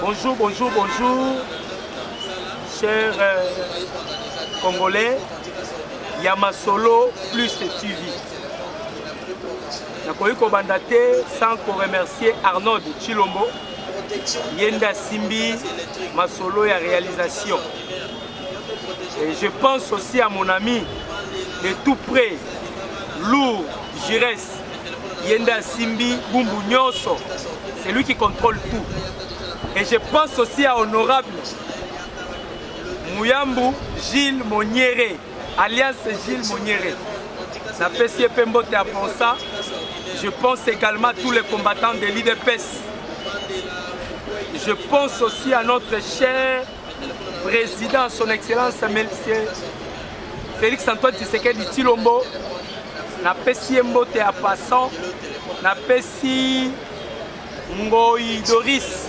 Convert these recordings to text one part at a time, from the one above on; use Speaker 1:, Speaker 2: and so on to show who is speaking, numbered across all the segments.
Speaker 1: Bonjour, bonjour, bonjour, chers Congolais, Yamasolo plus TV. Nakoyi kobandate sans remercier Arnaud Chilombo, Yenda Simbi, Masolo et réalisation. Et je pense aussi à mon ami de tout près, Lou Gires, Yenda Simbi, Bumbu Nyonso, c'est lui qui contrôle tout. Et je pense aussi à Honorable Mouyambu Gilles Moniere, Alliance Gilles Moniere. Je pense également à tous les combattants de l'IDPS. Je pense aussi à notre cher président, son excellence Félix Antoine Tshisekedi Tshilombo. Napesi Mbote à passant, Napesi Ngoyi Doris.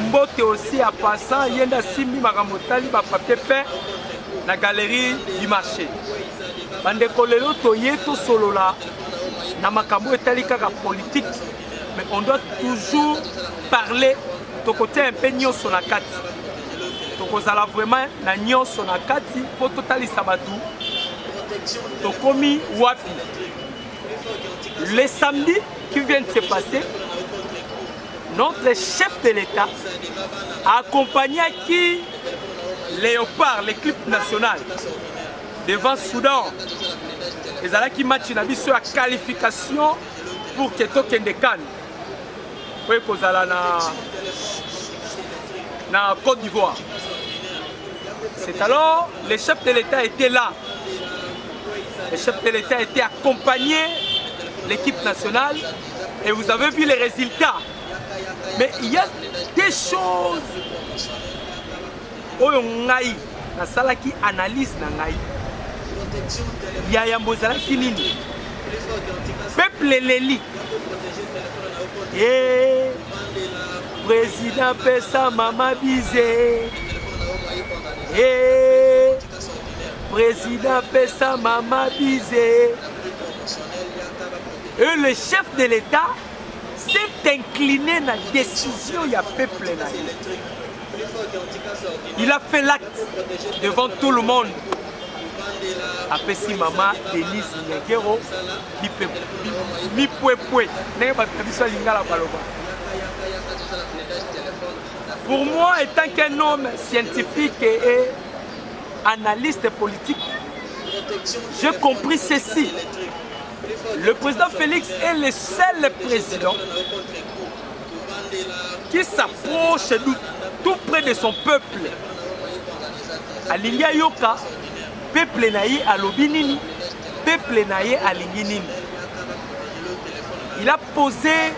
Speaker 1: Mbote aussi à passant, Yenda Simbi Maramotali, papier peint la galerie du marché. Bandeko lelo toye to solo la na makambo etali kaka politique, mais on doit toujours parler de côté un peu nyonso na kati. Tokozala vraiment na nyonso na kati po totali sabatu. Tokomi wapi. Le samedi qui vient de se passer, notre chef de l'État a accompagné qui Léopard, l'équipe nationale, devant Soudan. Et là qui match nabi sur la qualification pour que token de Cannes. Oui, na Côte d'Ivoire. C'est alors le chef de l'État était là. Le chef de l'État était accompagné l'équipe nationale et vous avez vu les résultats. Mais il y a des choses oyo ngai na salaki analyse na ngai ya yambozala kinini peuple leli président pesa mama bizé président pesa mama bizé et le chef de l'État s'est incliné na décision ya peuple na. Il a fait l'acte devant tout le monde. Apesi Mama Denise Nyegero, mi poué. Pour moi, étant qu'un homme scientifique et analyste politique, j'ai compris ceci. Le président Félix est le seul président qui s'approche tout près de son peuple. Alingia Yoka, peuple naïe à l'obinini, peuple naïe à l'inginini. Il a posé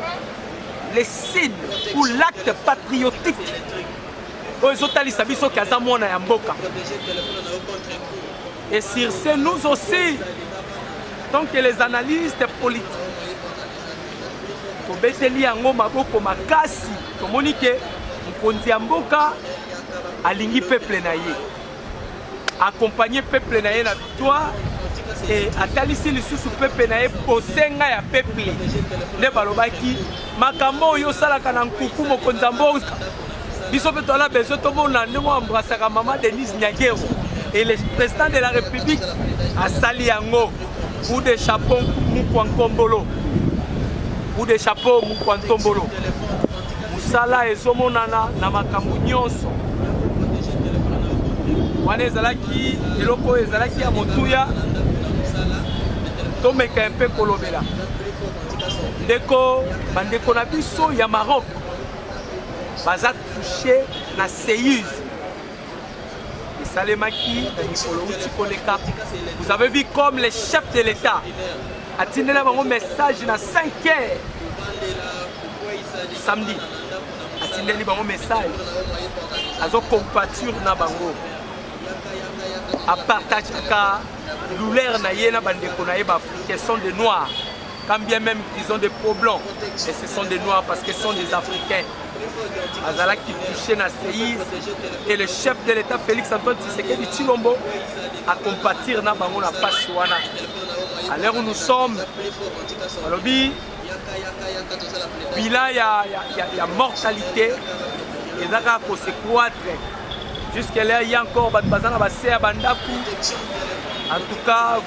Speaker 1: les signes pour l'acte patriotique. Et sur ce, nous aussi, tant que les analystes politiques, Kobeteli yango maboko makasi tomoni ke mokonzi ya mboka alingi peuple na ye accompagner peuple na ye na victoire et atalisi lisusu peuple na ye posenga ya peuple nde balobaki makambo oyo osalaka na nkuku mokonzi ya mboka biso mpe toala besoin tomona ndenge embrasaka mama Denise Nyagero et le président de la République asali yango coup de chapeau Mukwa Nkombolo. Ou des chapeaux Mukwantombolo. Musala ezomonana na makambo nyonso. Wana ezalaki eloko ezalaki ya motuya. Tomeka un peu kolobela. Ndeko bandeko na biso ya Maroc. Baza touché na séisme. Salemaki na Nikolo Utikoleka. Vous avez vu comme les chefs de l'État a tenu un message à 5 heures samedi. A tenu un message à compatir na bango. À partager la douleur na yena bandeko na yeba qui sont des noirs. Quand bien même ils ont des problèmes, et ce sont des noirs parce que ce sont des Africains. Azala qui touchait na séisme et le chef de l'État Félix Antoine Tshisekedi Tshilombo à compatir na bango na Pachuana. À l'heure où nous sommes, il y a mortalité et ça pour se croître. Jusque-là, il y a encore Bazana Basséa Bandaku. En tout cas,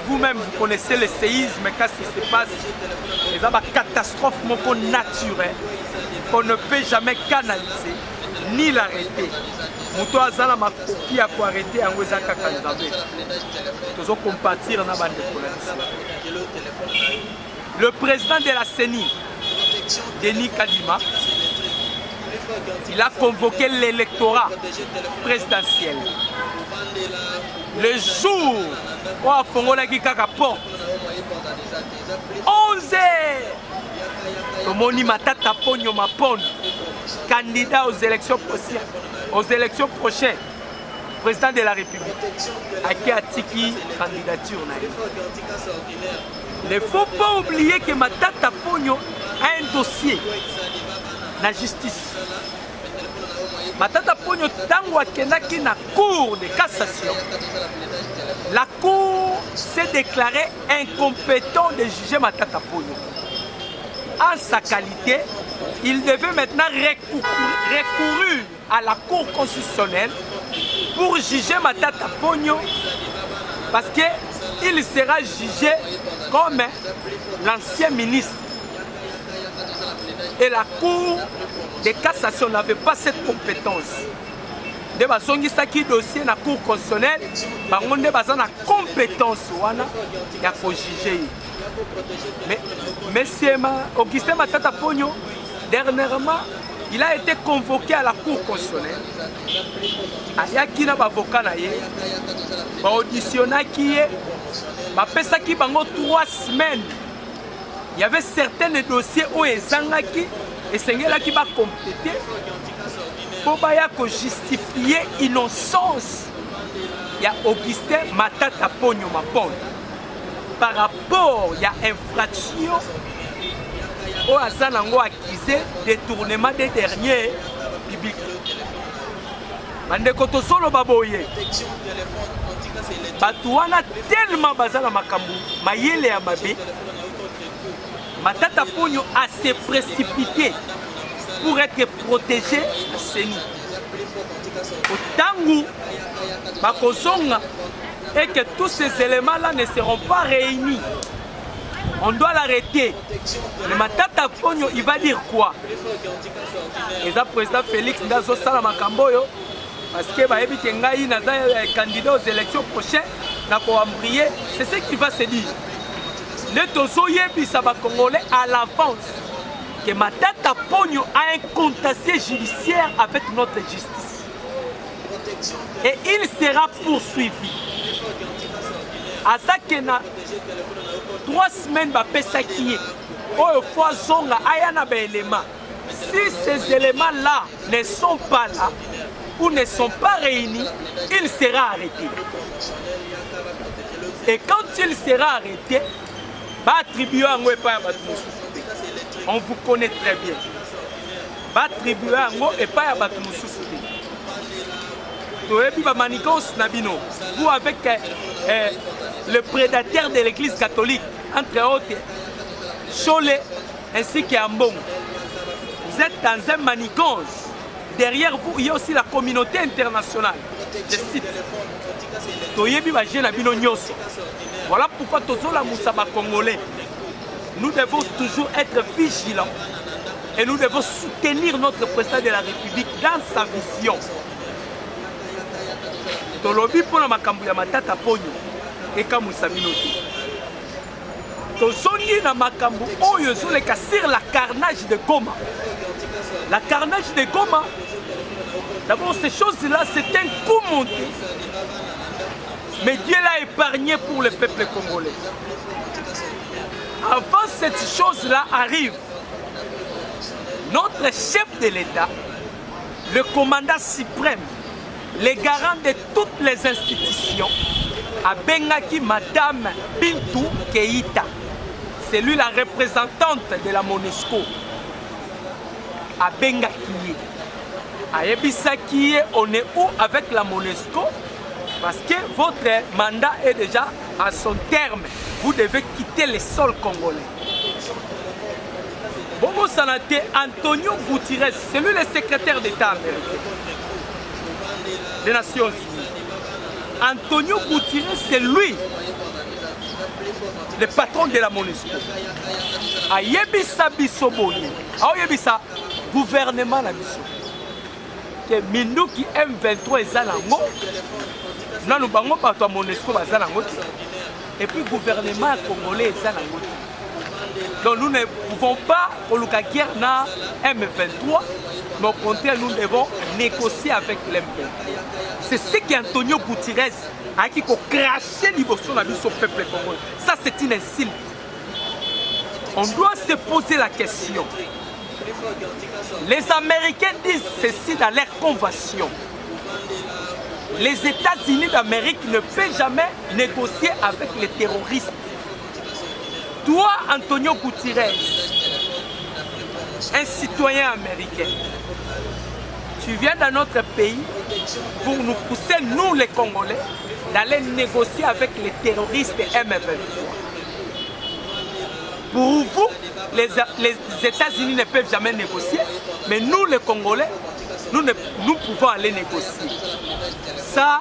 Speaker 1: vous-même, vous connaissez le séisme, qu'est-ce qui se passe. C'est une catastrophe naturelle qu'on ne peut jamais canaliser ni l'arrêter. Moto azala makoki pour arrêter en wezaka kanzambe. Tozo compatir na bande le président de la CENI, Denis Kadima, il a convoqué l'électorat présidentiel. Le jour où a Fongola Kaka porte 11 heures, Tomoni Matata Pogno Mapon, candidat aux élections prochaines, président de la République, à qui a tiki candidature. Il ne faut pas oublier que Matata Pogno a un dossier la justice. Matata Pogno tango akendaki na cour de cassation. La cour s'est déclarée incompétent de juger Matata Pogno. En sa qualité, il devait maintenant recourir à la cour constitutionnelle pour juger Matata Pogno parce qu'il sera jugé comme l'ancien ministre. Et la cour de cassation n'avait pas cette compétence. De basongi saki dossier na cour constitutionnelle, bango nde baza na compétence wana ya ko juger. Mais monsieur Augustin Matata Pogno, dernièrement, il a été convoqué à la cour constitutionnelle. Ayaki na bavoka na ye, ba auditionnaki ye, ba pesaki bango 3 semaines. Il y avait certains dossiers où ils zangaki et c'est là qui va compléter pour justifier l'innocence. Il y a Augustin Matata Pogno Mapon. Par rapport il y a infraction au Azanango accusé détournement des derniers bibliques. Bandeko tosolo baboye. Batuana tellement bazala makambu mayele ya mabe. Matata Pogno a se précipité pour être protégé à CENI. Au Tangu, Bakosonga, et que tous ces éléments-là ne seront pas réunis. On doit l'arrêter. Le Matata Pogno, il va dire quoi? Et le président Félix Ndazo Salama Kamboyo, parce que Baebi Naza est candidat aux élections prochaines, c'est ce qu'il va se dire. Les Tozoyebi Saba Congolais à l'avance que Matata Pogno a un contentieux judiciaire avec notre justice. Et il sera poursuivi. À ça qu'il y a 3 semaines, si ces éléments-là ne sont pas là ou ne sont pas réunis, il sera arrêté. Et quand il sera arrêté, on vous connaît très bien. Vous avec le prédateur de l'église catholique, entre autres, Cholet ainsi qu'Ambon. Vous êtes dans un manigance. Derrière vous, il y a aussi la communauté internationale. Je cite. Voilà pourquoi Tozola Moussaba Congolais, nous devons toujours être vigilants et nous devons soutenir notre président de la République dans sa vision. Tolobi pour la makambu ya Matata Pogno et Kamoussaminote. Tozongi na makambu oyo zoleka sur la carnage de Goma. La carnage de Goma, d'abord ces choses-là, c'est un coup monté. Mais Dieu l'a épargné pour le peuple congolais. Avant que cette chose-là arrive, notre chef de l'État, le commandant suprême, le garant de toutes les institutions, a bengaki Madame Bintou Keïta. C'est lui la représentante de la MONUSCO. A bengaki. A Yebisaki, on est où avec la MONUSCO? Parce que votre mandat est déjà à son terme. Vous devez quitter le sol congolais. Bon, Bongo Sanate, Antonio Guterres, c'est lui le secrétaire d'État américain des Nations Unies. Antonio Guterres, c'est lui le patron de la MONUSCO. Ayebisa biso boye. Ayebisa gouvernement na biso. Que Minduki M23 eza nango. Nanu bango bato ya MONUSCO baza nango. Et puis gouvernement congolais eza nango. Donc nous ne pouvons pas koluka guerre na M23. Mais au contraire, nous devons négocier avec l'MP. C'est ce qu'Antonio Guterres a qui craché l'émotion dans le peuple congolais. Ça, c'est une insulte. On doit se poser la question. Les Américains disent ceci dans leur convention. Les États-Unis d'Amérique ne peuvent jamais négocier avec les terroristes. Toi, Antonio Guterres, un citoyen américain, tu viens dans notre pays pour nous pousser, nous les Congolais, d'aller négocier avec les terroristes M23. Pour vous, les États-Unis ne peuvent jamais négocier, mais nous les Congolais, nous pouvons aller négocier. Ça,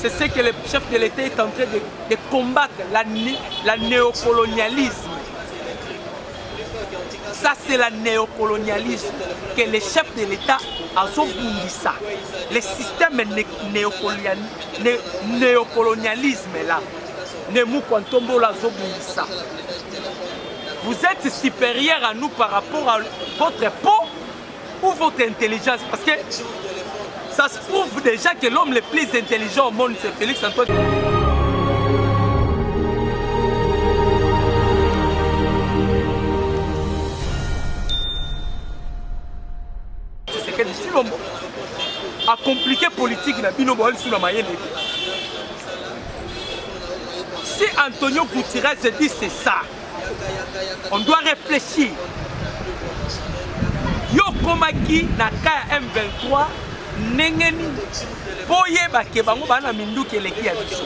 Speaker 1: c'est ce que le chef de l'État est en train de combattre, la néocolonialisme. Ça, c'est le néocolonialisme que les chefs de l'État ont bundisa. Le système néocolonialisme là, vous êtes supérieur à nous par rapport à votre peau ou votre intelligence. Parce que ça se prouve déjà que l'homme le plus intelligent au monde, c'est Félix Antoine. A compliqué politique na bino boal sous la mayenne. Si Antonio Guterres dit c'est ça, on doit réfléchir. Yo komaki na ka M23 nengeni boye bake bango bana minduki eleki ya biso.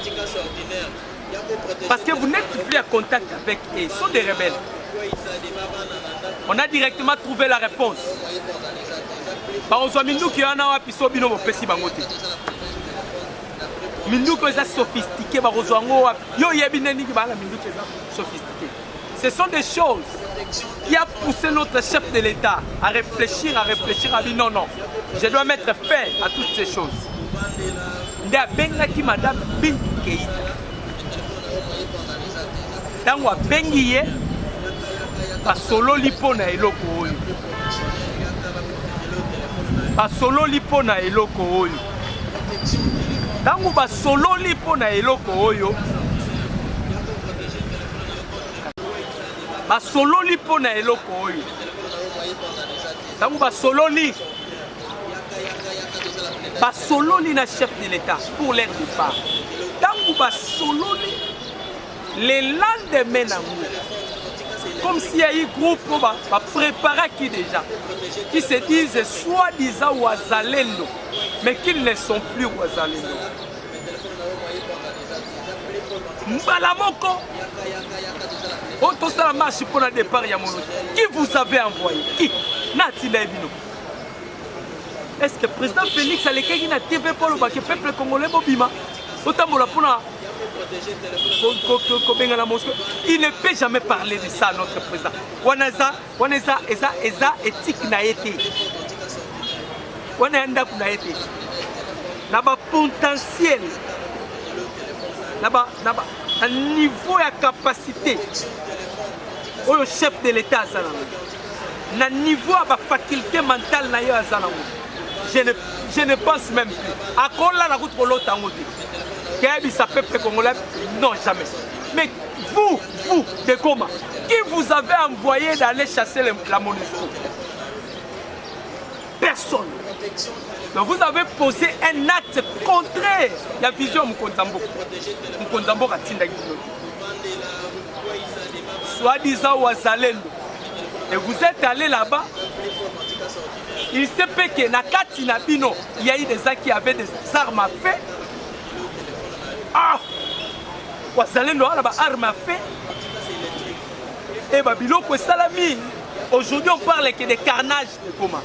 Speaker 1: Parce que vous n'êtes plus en contact avec eux, ils sont des rebelles. On a directement trouvé la réponse. Minduki yana wapi so bino bopesi bango te. Minduki eza sophistiqué bakozwa ngo wapi. Yo yebi neni ki bana Minduki eza sophistiqué. Ce sont des choses qui a poussé notre chef de l'État à réfléchir, à dire non, non, je dois mettre fin à toutes ces choses. Nda bengaki madame Bintou Keïta. Tango bengi ye basolo lipo na eloko oyo. Basolo lipo na eloko oyo. Tango basolo lipo na eloko oyo. Basolo lipo na eloko oyo. Tango basololi na chef de l'État pour leur départ. Tango basololi le lendemain nango. Comme s'il y a eu groupe préparé qui déjà, qui se disent soi-disant Ouazalendo, mais qu'ils ne sont plus Ouazalendo. Mbalamoko, marche pour le départ Yamono. Qui vous avez envoyé? Qui? Natina Ebino. Est-ce que le président Félix Alekegi na TV pour le peuple congolais Bobima? Il ne peut jamais parler de ça, notre président. Waneza éthique na été. Wanenda kuna été. Naba potentiel. Naba un niveau de capacité. Au chef de l'État azana. Na niveau de faculté mentale na yo azana. Je ne pense même plus. À quoi la route pour l'autre en ça peuple congolais? Non, jamais. Mais vous, de Goma, qui vous avez envoyé d'aller chasser la MONUSCO? Personne. Donc vous avez posé un acte contraire. Il y a vision Mkonzambo. Mkonzambo Katinda Gino. Soi-disant Ouazalendo. Et vous êtes allé là-bas. Il se peut que Nakati Nabino, il y a eu des gens qui avaient des armes à feu. Ah! Ouazalendo a des armes à feu. Et Babiloko Salami. Aujourd'hui, on parle que des carnages de Goma.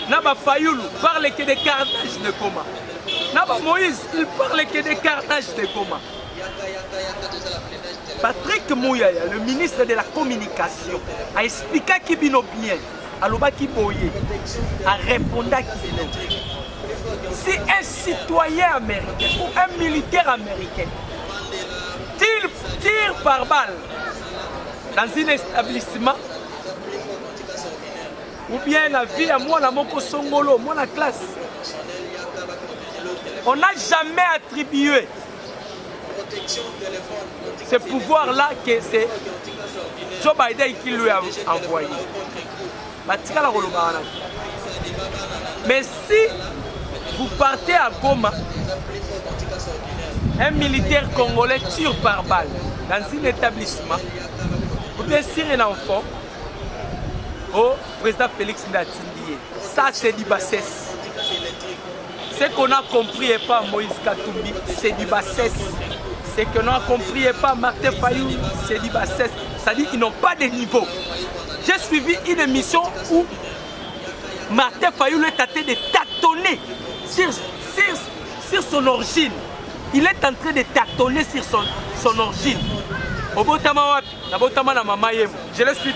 Speaker 1: Naba Fayoulou parle que des carnages de Goma. Naba Moïse, il parle que des carnages de Goma. Patrick Mouyaya, le ministre de la Communication, a expliqué qu'il bino bien, à l'Obaki Boye, a répondu à Kibino. Si un citoyen américain ou un militaire américain tire par balle dans un établissement, ou bien la vie à moi, la moko songolo, moi la classe, on n'a jamais attribué ce pouvoir-là que c'est Joe Biden qui lui a envoyé. Mais si vous partez à Goma, un militaire congolais tire par balle dans un établissement, ou bien tire un enfant au président Félix Ndatindié. Ça, c'est du bassesse. Ce qu'on a compris et pas Moïse Katumbi, c'est du bassesse. Ce qu'on a compris et pas Martin Fayoulou, c'est du bassesse. C'est-à-dire qu'ils n'ont pas de niveau. J'ai suivi une émission où Martin Fayoulou est en train de tâtonner sur son origine. Il est en train de tâtonner sur son origine. Obotama wapi, nabotama na mama yemo. Je l'ai suivi.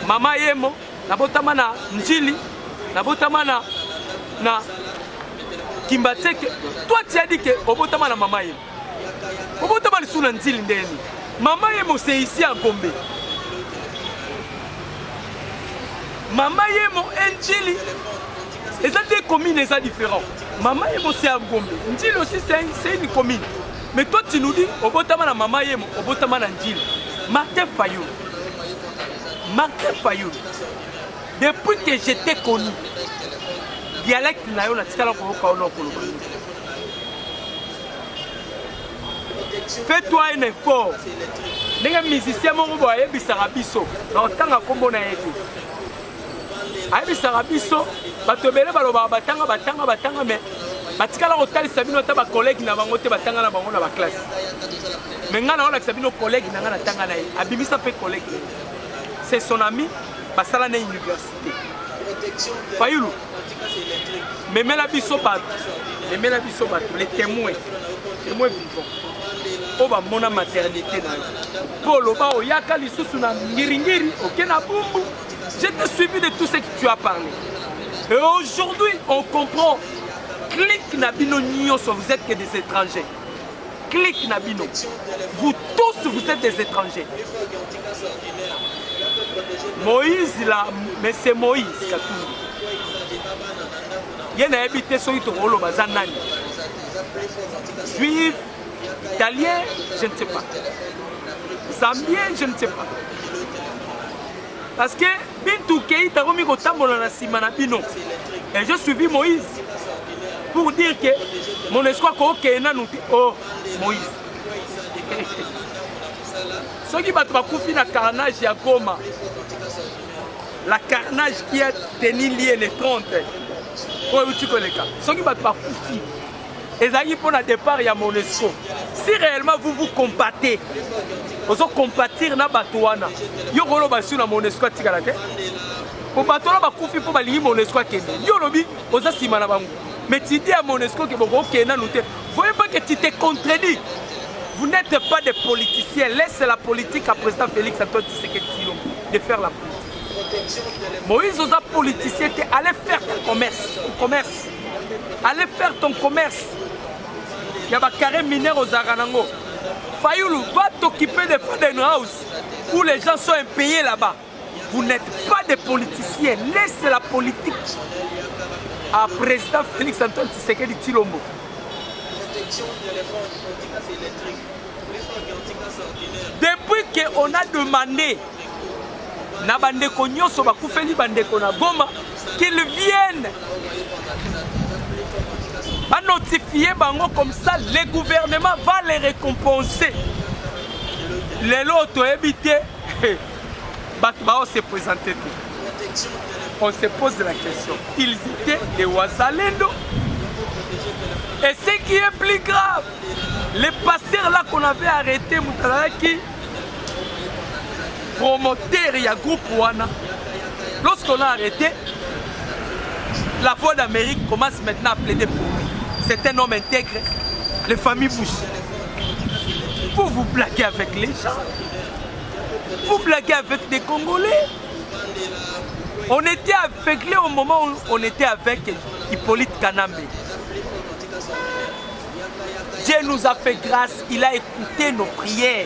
Speaker 1: Mama yemo, nabotama na Njili, nabotama na Kimbateke. Toi tu as dit que obotama na mama yemo. Obotama li suna Njili ndeni. Mama yemo c'est ici à Gombe. Mama yemo et Njili. Les deux communes sont différentes. Mama Yemo c'est à Gombe. Njili aussi c'est une commune. Mais toi tu nous dis, Obotama na Mama Yemo, Obotama na Njili. Martin Fayoulou. Martin Fayoulou. Depuis que j'étais connu, dialecte na yo na tikala ko kaono koloba. Fais-toi un effort. Les musiciens mon boye bisara biso. Na otanga kombo na yeki. Aïe Sarabiso, batobele baloba batanga mais batikala hôtel sabino ta ba collègue na bango te batanga na bango na ba classe. Mais ngana ona sabino collègue na ngana tanga na abimisa pe collègue. C'est son ami basala na université. Fayoulou. Mais la biso bat. Les témoins vivants. Oba mona maternité na. Polo ba oyaka lisusu na ngiringiri okena bumbu. Je t'ai suivi de tout ce que tu as parlé. Et aujourd'hui, on comprend. Clique Nabino Nyonso, vous êtes que des étrangers. Clique Nabino. Vous tous, vous êtes des étrangers. Moïse là, mais c'est Moïse Katumbi. Il y a habité sur le Bazanani. Juif, italien, je ne sais pas. Zambien, je ne sais pas. Parce que Bintou Keïta Romi Gotambola na Simana Bino. Et je suivi Moïse pour dire que mon espoir Kéna nous dit oh Moïse. Ce qui va te na carnage à Goma. La carnage qui a tenu lié les 30. Ce qui va te couper. Et ça y est pour le départ, il y a mon espoir. Si réellement vous vous combattez, vous compatir na batouana. Yo golo basu na monesco tikalake. Pour batouana ba kufi pour bali monesco kende. Yo lobi oza simana bangu. Mais tu dis à monesco que boko kena nous te. Voyez pas que tu te contredis. Vous n'êtes pas des politiciens. Laisse la politique à président Félix Antoine Tshisekedi de faire la politique. Moïse oza politicien te allez faire ton commerce. Allez faire ton commerce. Il y a des carrés mineurs aux Aranango. Fayoulou, va t'occuper de Faden House où les gens sont impayés là-bas. Vous n'êtes pas des politiciens. Laisse la politique à président Félix Antoine Tshisekedi Tshilombo. Depuis qu'on a demandé Nabandeko Nyonso Bakufeli Bandeko na Goma qu'ils viennent à notifier Bango comme ça, le gouvernement va les récompenser. Les lots habité, on s'est présenté. On se pose la question. Ils étaient des Ouazalendo. Et ce qui est plus grave, les pasteurs là qu'on avait arrêtés, promoteur et groupe Wana. Lorsqu'on a arrêté, la voix d'Amérique commence maintenant à plaider pour lui. C'est un homme intègre. Les familles bougent. Vous blaguez avec les gens. Vous blaguez avec des Congolais. On était aveuglés au moment où on était avec Hippolyte Kanambe. Dieu nous a fait grâce, il a écouté nos prières.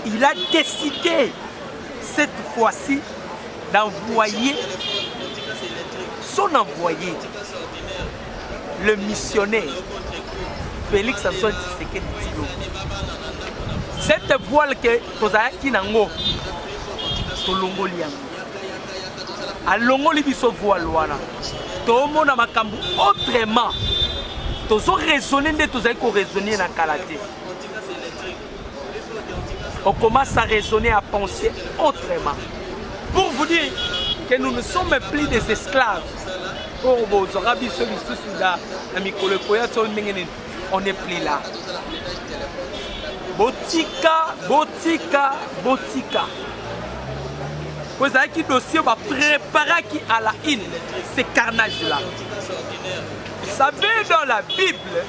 Speaker 1: Il a décidé cette fois-ci d'envoyer son envoyé, le missionnaire Félix Antoine Tshisekedi Tshilombo. Cette voile que tozalaki nango tolongoli yango alongoli biso voile wana tomona makambo autrement tozo raisonner nde tozali ko raisonner na kala te. On commence à raisonner, à penser autrement. Pour vous dire que nous ne sommes plus des esclaves. On n'est plus là. Botika, botika, botika. Vous avez qui dossier va préparer qui à la une ces carnages-là. Vous savez, dans la Bible,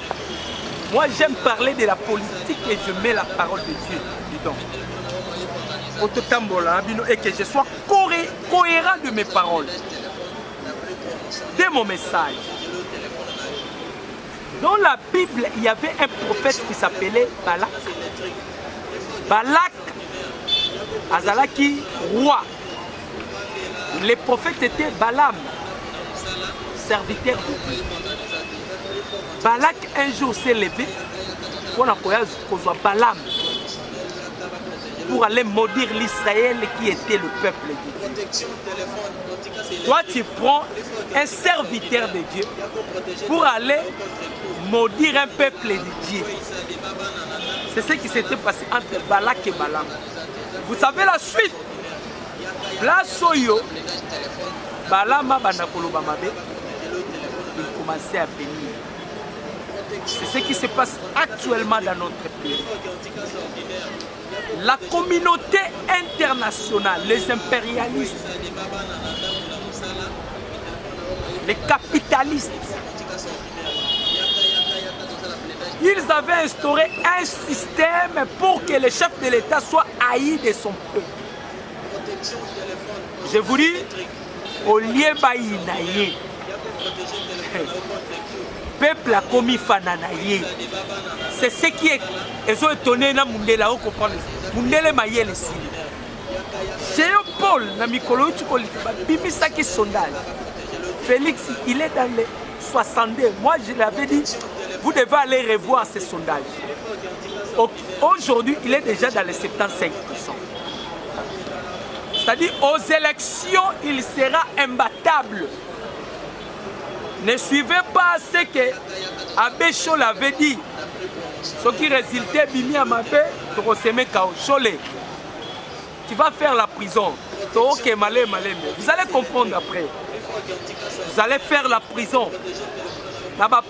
Speaker 1: moi j'aime parler de la politique et je mets la parole de Dieu dedans. Et que je sois cohérent de mes paroles, de mon message. Dans la Bible, il y avait un prophète qui s'appelait Balak. Balak, Azalaki, roi. Les prophètes étaient Balaam, serviteur de Dieu. Balak un jour s'est levé pour Balaam pour aller maudire l'Israël qui était le peuple de Dieu. Toi tu prends un serviteur de Dieu pour aller maudire un peuple de Dieu. C'est ce qui s'était passé entre Balak et Balaam. Vous savez la suite. Là, Soyo, Balaam a il commençait à bénir. C'est ce qui se passe actuellement dans notre pays. La communauté internationale, les impérialistes, les capitalistes, ils avaient instauré un système pour que le chef de l'État soit haï de son peuple. Je vous dis, au lieu baïnaïe, peuple a commis fananaïe. C'est ce qui est. Ils ont étonné na Mundela, on comprend. Mundela maïe les signes. Paul, na Mikolo, tu connais, Bimisaki sondage. Félix, il est dans les 62. Moi, je l'avais dit, vous devez aller revoir ces sondages. Aujourd'hui, il est déjà dans les 75%. C'est-à-dire, aux élections, il sera imbattable. Ne suivez pas ce que Abbé Chol avait dit. Ce qui résultait Bimi Amabé, tu vas faire la prison. Vous allez comprendre après. Vous allez faire la prison. Par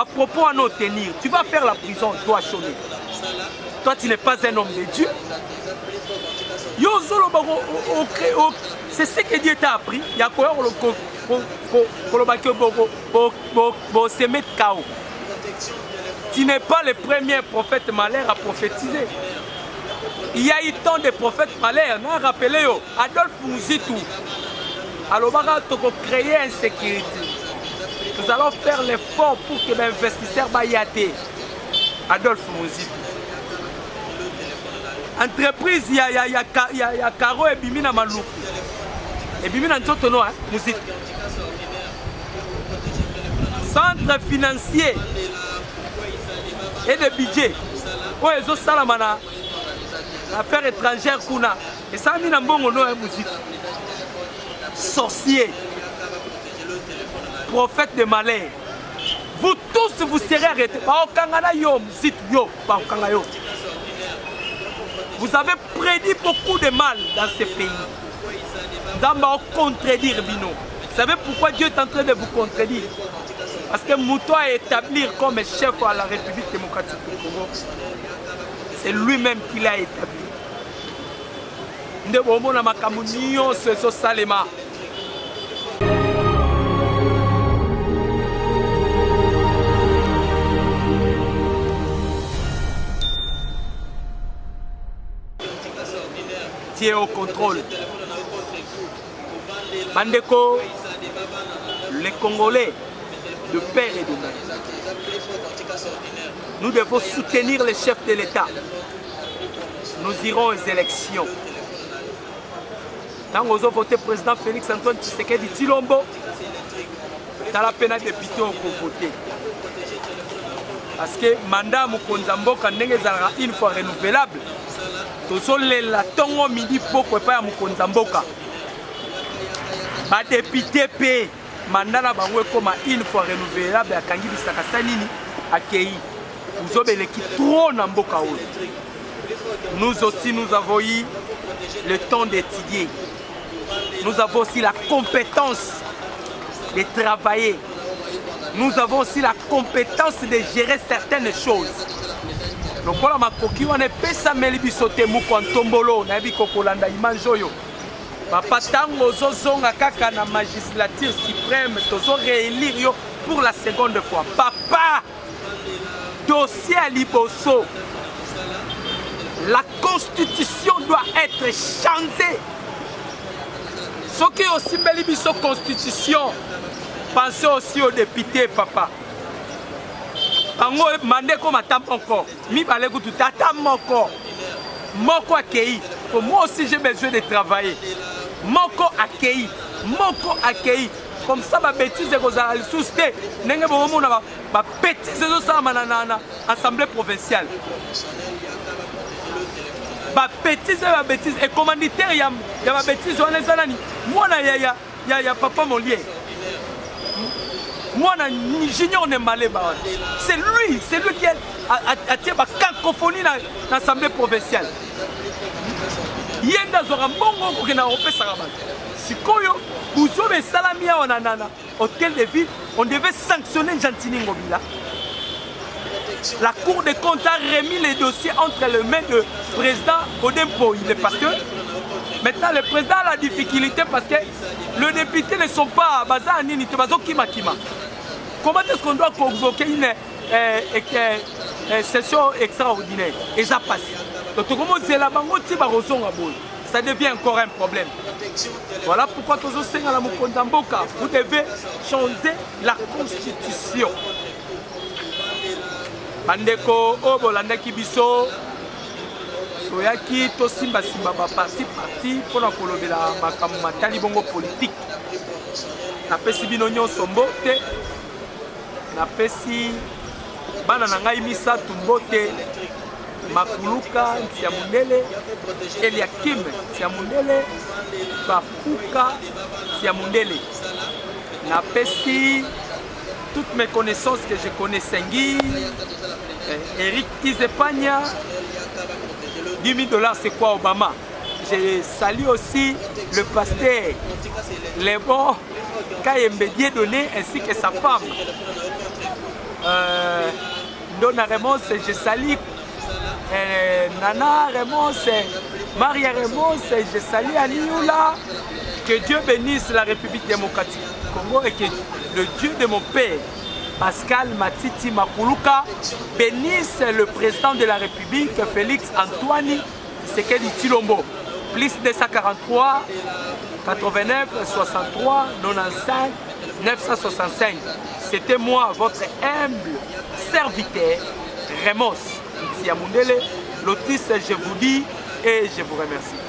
Speaker 1: propos à nous tenir. Tu vas faire la prison, toi Cholé. Toi, tu n'es pas un homme de Dieu. C'est ce que Dieu t'a appris. Il y a quoi tu n'es pas le premier prophète malheur à prophétiser. Il y a eu tant de prophètes malheurs. Rappelez-vous, Adolphe Mouzitou. Alors, on va créer une sécurité. Nous allons faire l'effort pour que l'investisseur Bayate. Adolphe Mouzitou. Entreprise, il y a Caro et Bimina Malou. Et Bimina Nzotono, Mouzitou. Centre financier et de budget. Oh, ils ont salamana. Affaires étrangères kuna. Et ça a mis un bon nom à Mouzitou. Sorcier. Prophète de malheur. Vous tous vous serez arrêtés. Vous avez prédit beaucoup de mal dans ce pays. Nous allons contredire Bino. Vous savez pourquoi Dieu est en train de vous contredire? Parce que Mouto a établi comme chef à la République démocratique du Congo. C'est lui-même qui l'a établi. nde bomona makambo nyonso ezosalema. Dieu est au contrôle. Bandeko, les Congolais, de père et de mère, nous devons soutenir les chefs de l'État. Nous irons aux élections. Quand vous avez voté président Félix Antoine Tshisekedi Tshilombo, dans la peine député au voter. Parce que mandat Mukonza Mboka ndenge ezalaka une fois renouvelable. Tozolela tongo midi poko epai ya Mukonza Mboka. Ba député pe mandat na bango ekoma une fois renouvelable akangi bisaka sanini akei. Uzobeleki trop na mboka oyo. Nous aussi nous avons eu le temps d'étudier. Nous avons aussi la compétence de travailler. Nous avons aussi la compétence de gérer certaines choses. Donc voilà ma coquille, on est pesa melibisote mukwa ntombolo na biko kolanda image oyo. Papa tango zozonga kaka na magistrature suprême tozo réélire yo pour la seconde fois. Papa, dossier à liboso. La constitution doit être changée. Ce qui est aussi belle constitution, pensez aussi aux députés, papa. Bango mandé comme attend encore. Mi balé tout attend encore. Moko accueilli. Pour moi aussi j'ai besoin de travailler. Moko accueilli. Moko accueilli. Comme ça ma bêtise de goza sousté. Nenge bomo na ba bêtise zo sa manana assemblée provinciale. Ba bêtise et commanditaire ya ba bêtise on les alani. Moi na ya papa Molière. Moi na junior ne malé ba. C'est lui qui a tiré ma cacophonie dans l'Assemblée provinciale. Yenda zora mbongo ko na opesa rabat. Sikoyo buzobe salamia onanana hôtel de ville, on devait sanctionner Jantini Ngobila. La Cour des comptes a remis les dossiers entre les mains du président Odempo. Parce que maintenant le président a la difficulté parce que les députés ne sont pas basés en unité, basés kima. Comment est-ce qu'on doit convoquer une session extraordinaire? Et ça passe. Donc comment c'est la banque ça devient encore un problème. Voilà pourquoi tous les la Mukonza Mboka, vous devez changer la constitution. Bandeko Obolanda Kibiso, Soyaki Tosimba Simba parti pour la kolobela makamata bongo politique. Na pesi binonyo sombote, na pesi bana na ngai misatu mbote. Makuluka Ntiamundele, Eliakim Ntiamundele, Bafuka Ntiamundele. Na pesi toutes mes connaissances que je connais Sengi, Eric Izepania, 10 000 $, c'est quoi Obama? Je salue aussi le pasteur Lebon Kayembe Donné ainsi que sa femme. Donna Raymond, je salue Nana Raymond, Maria Raymond, je salue Alioula. Que Dieu bénisse la République démocratique du Congo et que le Dieu de mon père, Pascal Matiti Makuluka, bénisse le président de la République, Félix Antoine Tshisekedi Tshilombo. Plus 243 89 63 95 965. C'était moi, votre humble serviteur, Remos Ntiamundele. L'autrice, je vous dis et je vous remercie.